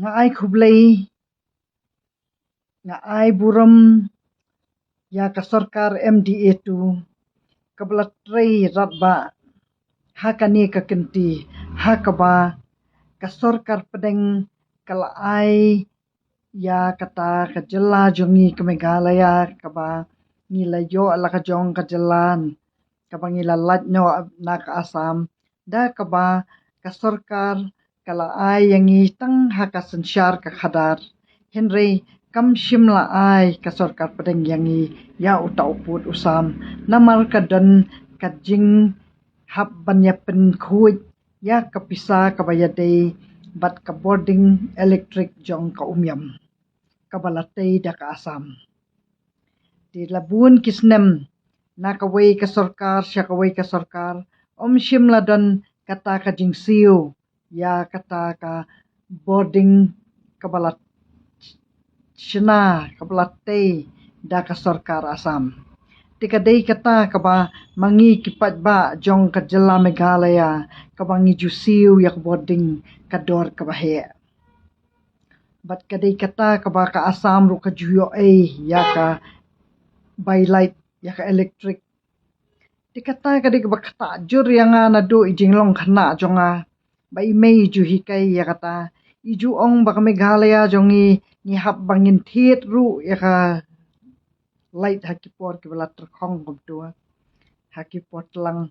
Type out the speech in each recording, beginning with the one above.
nga ai khublei nga ai buram ya ka sarkar MDA tu kablatrei ratba hakani ka kenti hakaba ka sarkar pedeng kala ai ya kata ka jela jongi ke Meghalaya kaba ngilayo ala ka jong ka jalan kaba ngilalat no na ka Assam da kaba ka sarkar kala ai yang tang haka sensyar ka khadar Henry kam shimla ai ka sarkar pedeng yang ya uta uput usam namar ka dan ka jing hab banya pen khuj ya kapisa kabayade bat ka boarding electric jong ka umyam kabalatay da ka Assam. Di labun kisnem na kaway ka sarkar siya kaway ka sarkar shimla don kata ka jingsiyo ya kata ka boarding kabalat shina kabalatay da ka sarkar Assam. Tikaday kata kaba mangi kipat ba jong ka jela Meghalaya kabangi jusiyo yak boarding kador kabahe. Bat kadai kata kaba ka Assam ru ka juyo ya ka by light ya ka electric. Di kata kadai kaba kata jur yang na do ijinglong khana jonga ba imei ju hikai ya kata iju ong ba ka Meghalaya jongi ni hab bangin thiet ru ya ka light hakipor ki bala terkhong tua hakipor lang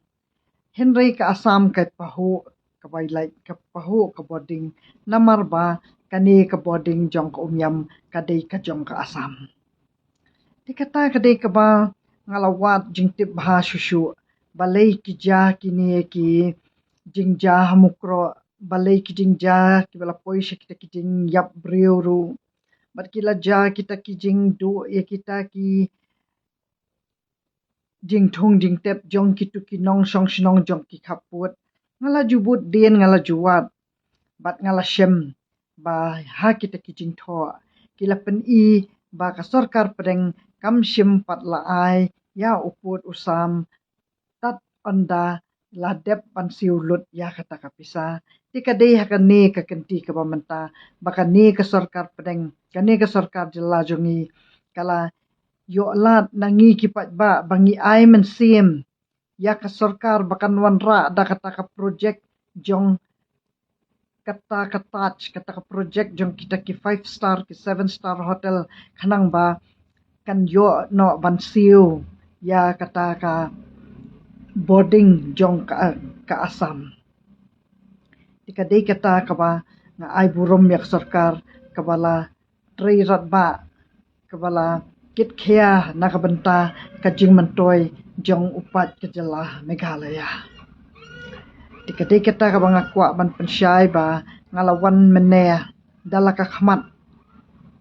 Henry ka Assam ka pahu ka by light ka pahu ka boarding namar ba kani ka boarding jong ka umyam kadai ka jong ka Assam. Di kata kadai ka ba ngalawat jingtip baha shushu balai ki ja kini ki jingja hamukro balai ki jingja ki bala poisha kita ki jing yap briuru bat kila ja kita ki jing du ya kita ki jing thong jing tep jong kitu ki nong song shnong jong ki khaput ngala jubut den ngala juwat bat ngala shem ba ha kita ki jing tho kila pen I ba ka sarkar pedeng kam shim pat la ai ya uput usam tat onda la dep pan siulut ya kata kapisa tikadei hakane ka kenti ka pamenta bakane ka sarkar pedeng kane ka sarkar jela jongi kala yo lat nangi kipat ba bangi ai men sim ya ka sarkar bakan wanra da kata ka project jong kata ka touch kata ka project jong kita ki 5 star ki 7 star hotel khanang ba kan yo no ban siu ya kata ka boarding jong ka Assam. Tikadei kata ka ba nga ai burom yak sarkar kabala trei ratba kabala kit khia nakabenta kajing mantoy jong upat ke jela Meghalaya. Tikadei kata ka ba nga kwa ban pensyai ba ngalawan mene dalaka khmat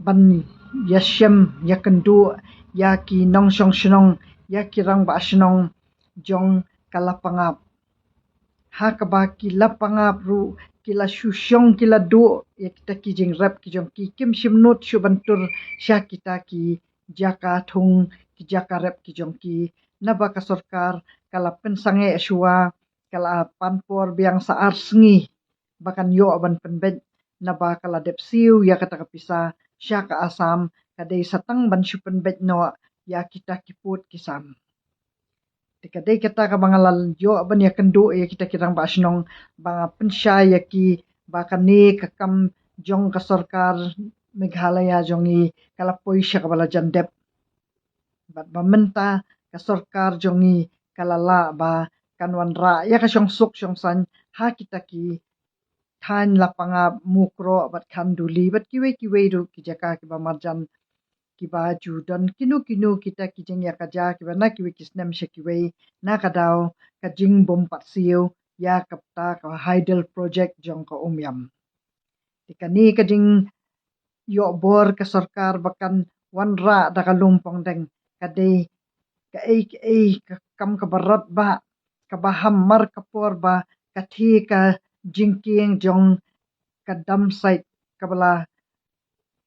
ban yashem yakendu yaki nong song shnong yaki rang ba shnong jong kalapangap hakaba kilapangap ru kila shushong kila do ya kita ki jing rap ki jong ki kim shimnut shubantur sha kita ki jaka thung ki jaka rap ki jong ki naba ka sarkar kala pensange ashwa kala panpor biang saar sngi bakan yo ban penbet naba kala depsiu ya kata kapisa sha ka Assam kadai satang ban shupen bet no ya kita kiput kisam. Tikadai kata ka bangalal yo ban ya kendu ya kita kirang ba asnong banga pensya ya ki bakane kakam jong ka sarkar Meghalaya jongi kala poisha ka bala jandep bat bamenta ka sarkar jongi kala la ba kanwan ra ya ka syong suk syong san ha kita ki than lapanga mukro bat khanduli bat kiwe ru ki jaka ki ba marjan ki baju dan kinu kita kijing ya kaja ki bana kiwe kisnem shekiwe na kadao kajing bom patsiu ya kapta ka hydel project jong ka umyam tikani kajing yo bor ka sarkar bakan wanra da ka lumpong deng kadai ka kam ka barat ba ka baham mar kapor ba kathi ka jingking jong ka dam site kabala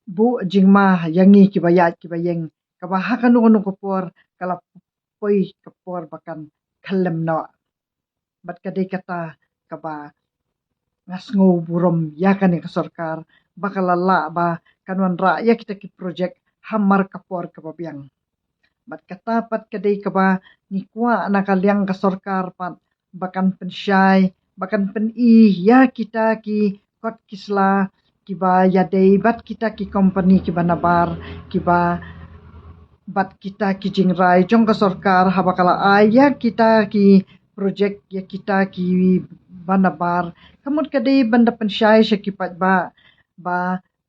bu jingma yangi ki bayat ki bayeng kabaha kanu kapor kala poi kapor bakan khalem no bat kadai kata kaba ngasngo burom ya kan ka sarkar bakalala ba kanwan ra ya kita ki project hamar kapor ka babiang bat katapat kadai ka ba ni kwa nakaliang ka sarkar pat bakan pensyai bakan pen ya kita ki kot kisla ki ba ya dei bat kita ki company ki banabar ki ba bat kita ki jingrai jong ka sarkar habakala ya kita ki project ya kita ki banabar kamut kadai banda pensyai syakipat ba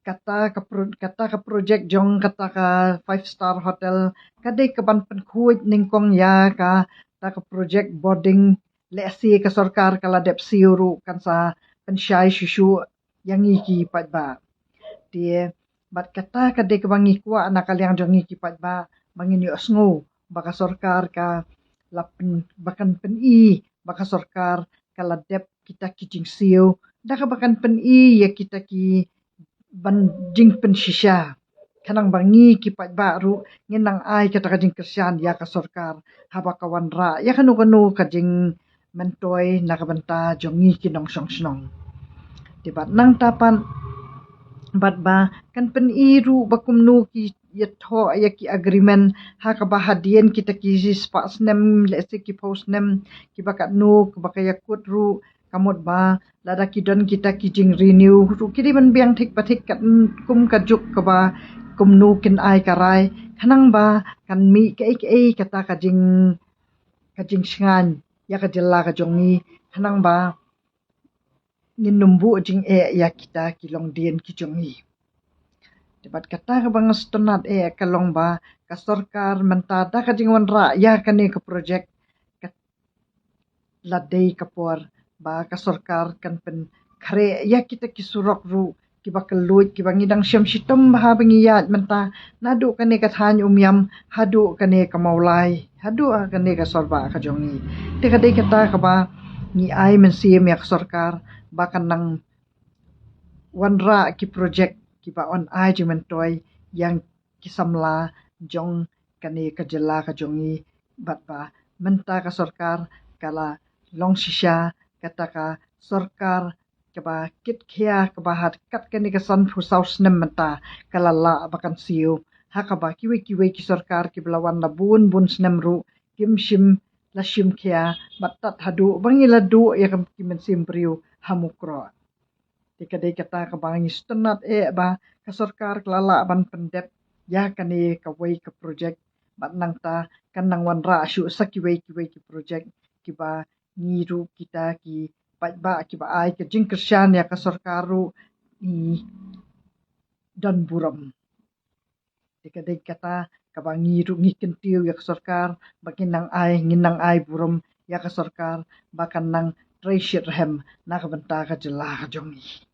kata ka project jong kata ka 5-star hotel kadai ka ban penkuit ningkong ya ka ta ka project boarding lesi ka sarkar kala dep siuru kan sa pensyai susu yang iki pat ba tie bat kata kadai ka bangi kwa nakaliang jong iki pat ba bangin yo sngo baka sarkar ka lapen bakan pen baka sarkar kala dep kita kijing siu da ka bakan pen ya kita ki ban jing pen shisha kanang bangi ki pat baru nginang ai kata ka jing kersian ya ka sarkar haba kawan ra ya kanu ka jing mentoi nakabanta jongi ki nong song snong tibat nang tapan bat ba kan pen ru bakumnu ki ya tho ya ki agreement ha ka bahadien kita ki spas nem lese ki post nem ki bakat nu ki bakaya kut ru kamot ba lada ki don kita ki jing renew ru ki ban biang thik pathik kat kum ka juk ka ba kum nu kin ai karai kanang ba kan mi ke kata ka jing sngan ya ka jella ka jongi kanang ba ngin numbu jing ya kita ki long dien ki jongi Debat kata ka bang stonat kalong ba ka sarkar mentada ka jingwan ra ya kani ka project ka ladai kapor ba ka sarkar kan pen khare ya kita ki surok ru ki ba keluit ki bang idang syam sitom ba bangiyat menta nadu kani ka than umyam hadu kani ka maulai hadu kani ka sorba ka jongi te kadai kata ka ba ni ai men sim ya ka sarkar ba kanang wanra ki project ki ba on ai jimentoi yang kisamla jong kani kajela ka jongi bat ba menta ka sarkar kala long shisha kata ka sarkar ka ba kit khia ka ba hat kat kani ka san fu saus nem menta kala la bakan siu ha ka ba kiwi ki sarkar ki blawan la bun snem ru kim shim la shim khia batat hadu bangila du ya kam kimen sim priu hamukro kadai kata ka bangi stonat ba ka sarkar klala ban pendep ya kani ka wei ka project bat nang ta kan nang wan ra shu saki wei ki project ki ba ngiru kita ki pat ba ki ba ai ka jing kersian ya ka sarkaru i dan buram kadai kata ka bangi ru ngi kentiu ya ka sarkar bakin nang ai buram ya ka sarkar bakan nang treasure hem na ka benta ka jela ka jongi